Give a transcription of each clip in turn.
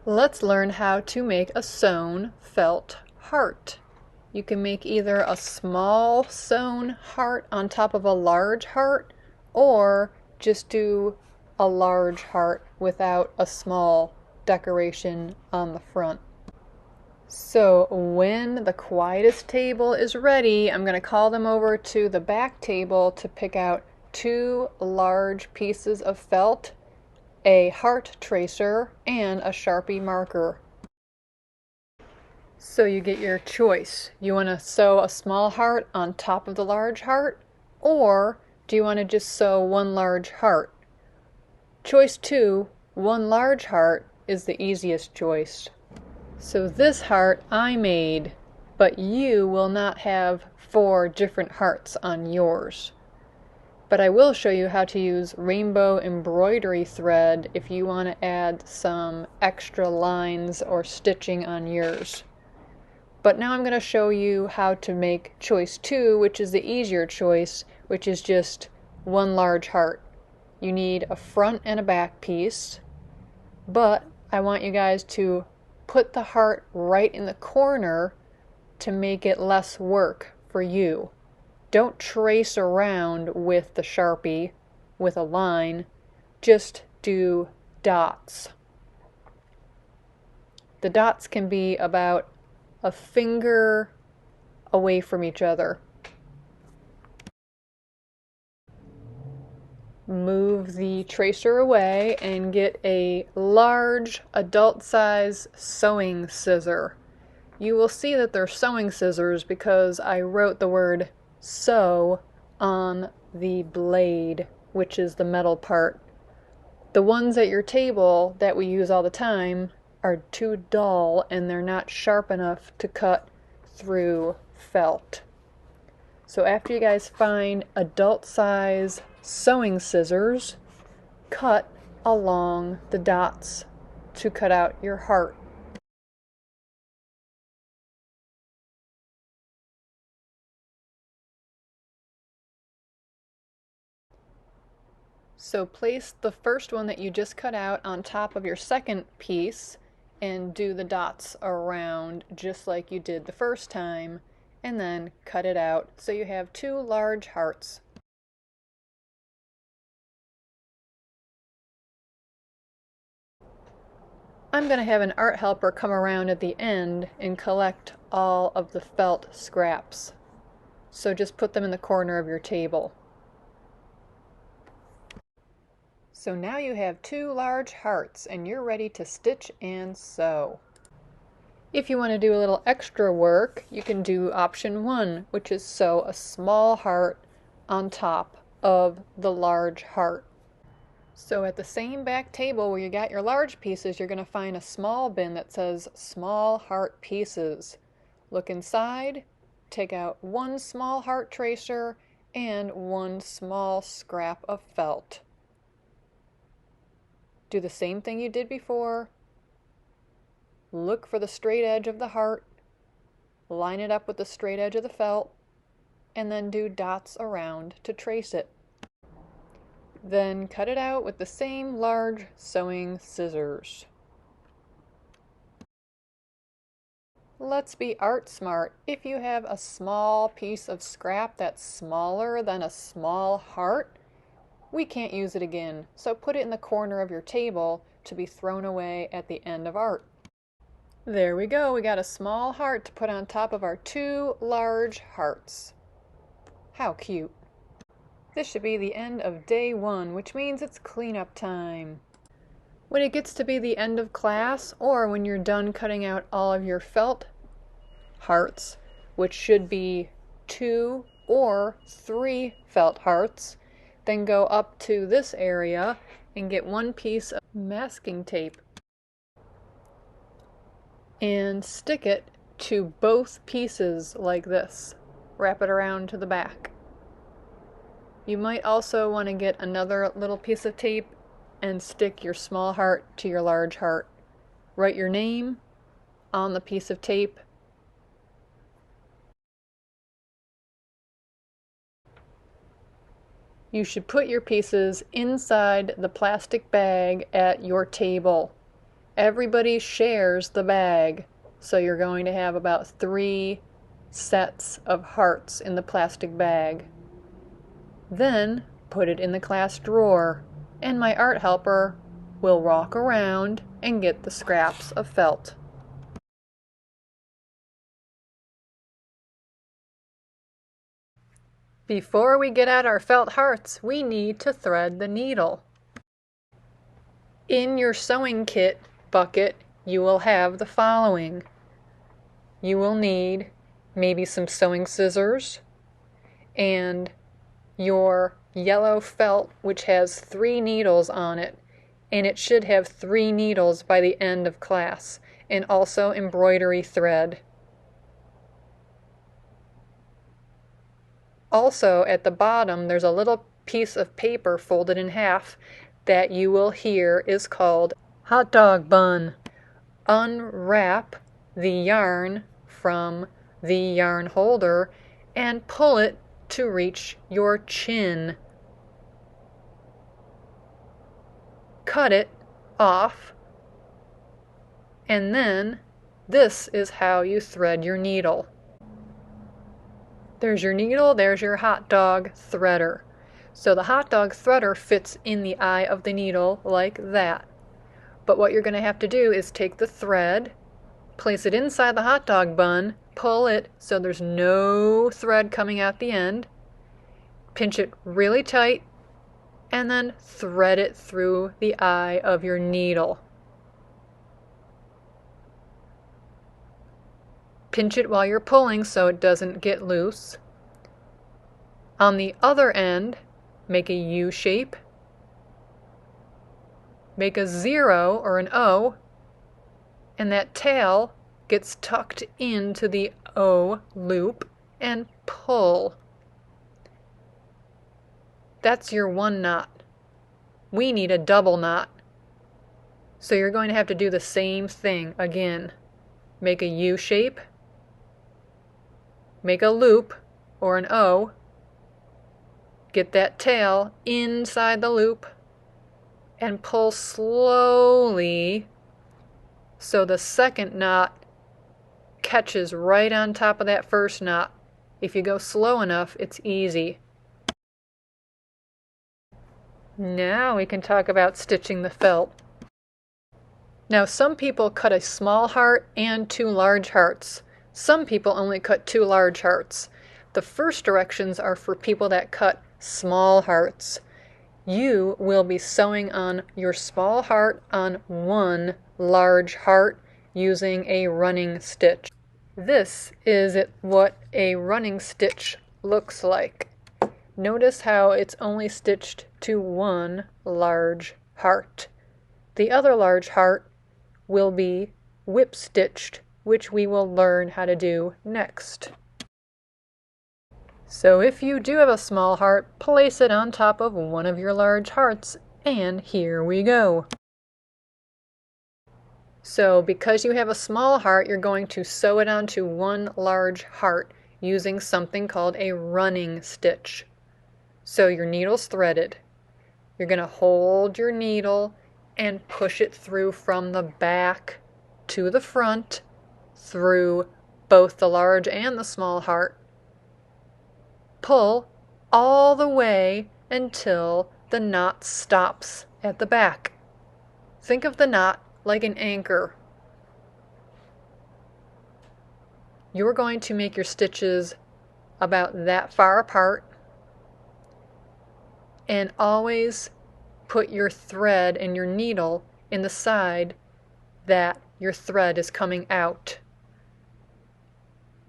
Let's learn how to make a sewn felt heart. You can make either a small sewn heart on top of a large heart, or just do a large heart without a small decoration on the front. So when the quietest table is ready, I'm going to call them over to the back table to pick out two large pieces of felt, a heart tracer, and a Sharpie marker. So you get your choice. You want to sew a small heart on top of the large heart, or do you want to just sew one large heart? Choice 2, one large heart, is the easiest choice. So this heart I made, but you will not have 4 different hearts on yours. But I will show you how to use rainbow embroidery thread if you want to add some extra lines or stitching on yours. But now I'm going to show you how to make choice 2, which is the easier choice, which is just one large heart. You need a front and a back piece, but I want you guys to put the heart right in the corner to make it less work for you. Don't trace around with the Sharpie with a line, just do dots. The dots can be about a finger away from each other. Move the tracer away and get a large adult size sewing scissor. You will see that they're sewing scissors because I wrote the word sew on the blade, which is the metal part. The ones at your table that we use all the time are too dull and they're not sharp enough to cut through felt. So after you guys find adult size sewing scissors, cut along the dots to cut out your heart. So place the first one that you just cut out on top of your second piece and do the dots around just like you did the first time, and then cut it out so you have 2 large hearts. I'm going to have an art helper come around at the end and collect all of the felt scraps. So just put them in the corner of your table. So now you have 2 large hearts and you're ready to stitch and sew. If you want to do a little extra work, you can do option 1, which is sew a small heart on top of the large heart. So at the same back table where you got your large pieces, you're going to find a small bin that says small heart pieces. Look inside, take out 1 small heart tracer and 1 small scrap of felt. Do the same thing you did before. Look for the straight edge of the heart, line it up with the straight edge of the felt, and then do dots around to trace it. Then cut it out with the same large sewing scissors. Let's be art smart. If you have a small piece of scrap that's smaller than a small heart, we can't use it again, so put it in the corner of your table to be thrown away at the end of art. There we go, we got a small heart to put on top of our 2 large hearts. How cute. This should be the end of day 1, which means it's cleanup time. When it gets to be the end of class, or when you're done cutting out all of your felt hearts, which should be 2 or 3 felt hearts, then go up to this area and get 1 piece of masking tape and stick it to both pieces like this. Wrap it around to the back. You might also want to get another little piece of tape and stick your small heart to your large heart. Write your name on the piece of tape. You should put your pieces inside the plastic bag at your table. Everybody shares the bag. So you're going to have about 3 sets of hearts in the plastic bag. Then put it in the class drawer, and my art helper will walk around and get the scraps of felt. Before we get out our felt hearts, we need to thread the needle. In your sewing kit bucket, you will have the following. You will need maybe some sewing scissors and your yellow felt, which has 3 needles on it, and it should have 3 needles by the end of class, and also embroidery thread. Also, at the bottom, there's a little piece of paper folded in half that you will hear is called hot dog bun. Unwrap the yarn from the yarn holder and pull it to reach your chin. Cut it off, and then this is how you thread your needle. There's your needle, there's your hot dog threader. So the hot dog threader fits in the eye of the needle like that. But what you're going to have to do is take the thread, place it inside the hot dog bun, pull it so there's no thread coming out the end, pinch it really tight, and then thread it through the eye of your needle. Pinch it while you're pulling so it doesn't get loose. On the other end, make a U shape. Make a 0 or an O, and that tail gets tucked into the O loop and pull. That's your 1 knot. We need a double knot. So you're going to have to do the same thing again. Make a U shape, make a loop or an O, get that tail inside the loop, and pull slowly so the second knot catches right on top of that first knot. If you go slow enough, it's easy. Now we can talk about stitching the felt. Now some people cut a small heart and 2 large hearts. Some people only cut 2 large hearts. The first directions are for people that cut small hearts. You will be sewing on your small heart on 1 large heart using a running stitch. This is what a running stitch looks like. Notice how it's only stitched to 1 large heart. The other large heart will be whip stitched, which we will learn how to do next. So if you do have a small heart, place it on top of one of your large hearts, and here we go. So because you have a small heart, you're going to sew it onto 1 large heart using something called a running stitch. So your needle's threaded. You're going to hold your needle and push it through from the back to the front through both the large and the small heart. Pull all the way until the knot stops at the back. Think of the knot like an anchor. You're going to make your stitches about that far apart, and always put your thread and your needle in the side that your thread is coming out.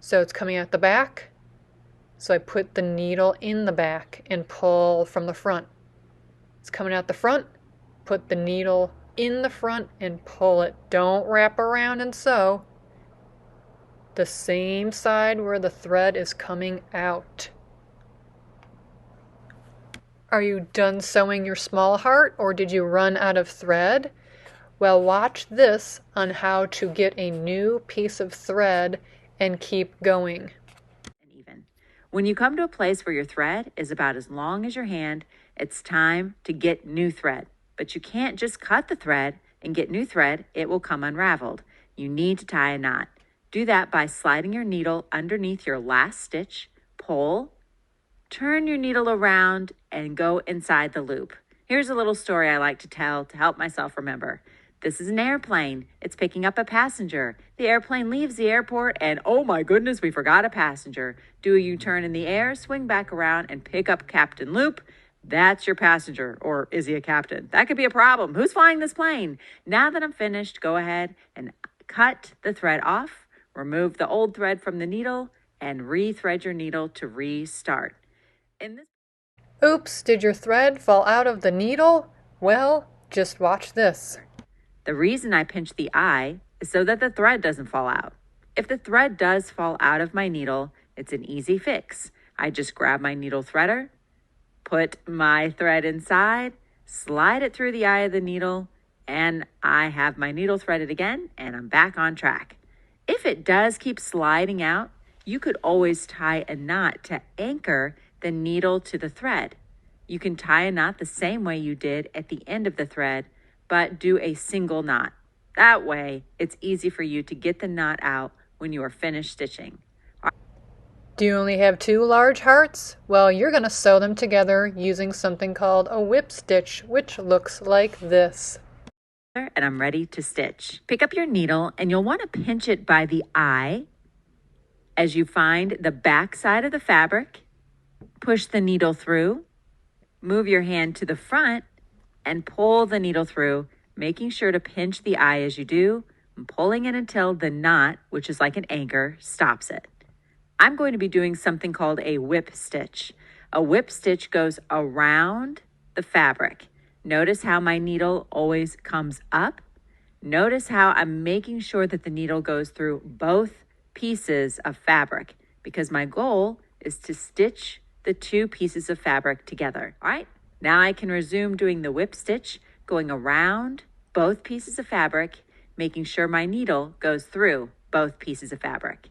So it's coming out the back. So I put the needle in the back and pull from the front. It's coming out the front, put the needle in the front and pull it. Don't wrap around and sew. The same side where the thread is coming out. Are you done sewing your small heart, or did you run out of thread? Well, watch this on how to get a new piece of thread and keep going. When you come to a place where your thread is about as long as your hand, it's time to get new thread. But you can't just cut the thread and get new thread, it will come unraveled. You need to tie a knot. Do that by sliding your needle underneath your last stitch, pull, turn your needle around, and go inside the loop. Here's a little story I like to tell to help myself remember. This is an airplane. It's picking up a passenger. The airplane leaves the airport and oh my goodness, we forgot a passenger. Do a U-turn in the air, swing back around and pick up Captain Loop. That's your passenger, or is he a captain? That could be a problem. Who's flying this plane? Now that I'm finished, go ahead and cut the thread off, remove the old thread from the needle, and re-thread your needle to restart. Oops, did your thread fall out of the needle? Well, just watch this. The reason I pinch the eye is so that the thread doesn't fall out. If the thread does fall out of my needle, it's an easy fix. I just grab my needle threader, put my thread inside, slide it through the eye of the needle, and I have my needle threaded again, and I'm back on track. If it does keep sliding out, you could always tie a knot to anchor the needle to the thread. You can tie a knot the same way you did at the end of the thread, but do a single knot. That way, it's easy for you to get the knot out when you are finished stitching. Do you only have 2 large hearts? Well, you're going to sew them together using something called a whip stitch, which looks like this. And I'm ready to stitch. Pick up your needle and you'll want to pinch it by the eye as you find the back side of the fabric. Push the needle through, move your hand to the front and pull the needle through, making sure to pinch the eye as you do, and pulling it until the knot, which is like an anchor, stops it. I'm going to be doing something called a whip stitch. A whip stitch goes around the fabric. Notice how my needle always comes up. Notice how I'm making sure that the needle goes through both pieces of fabric because my goal is to stitch the 2 pieces of fabric together. All right, now I can resume doing the whip stitch, going around both pieces of fabric, making sure my needle goes through both pieces of fabric.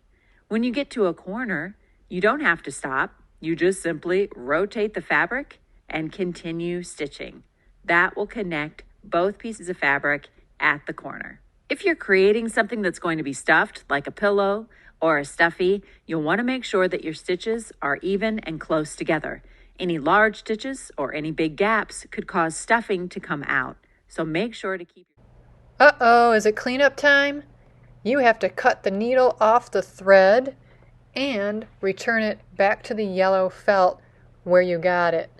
When you get to a corner, you don't have to stop. You just simply rotate the fabric and continue stitching. That will connect both pieces of fabric at the corner. If you're creating something that's going to be stuffed, like a pillow or a stuffy, you'll want to make sure that your stitches are even and close together. Any large stitches or any big gaps could cause stuffing to come out. So make sure to keep... Uh-oh, is it cleanup time? You have to cut the needle off the thread and return it back to the yellow felt where you got it.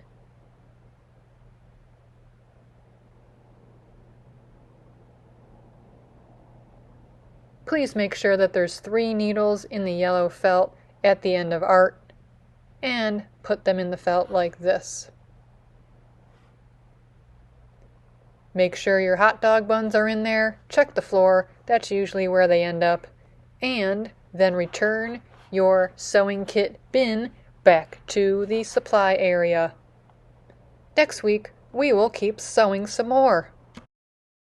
Please make sure that there's 3 needles in the yellow felt at the end of art and put them in the felt like this. Make sure your hot dog buns are in there, check the floor, that's usually where they end up, and then return your sewing kit bin back to the supply area. Next week, we will keep sewing some more.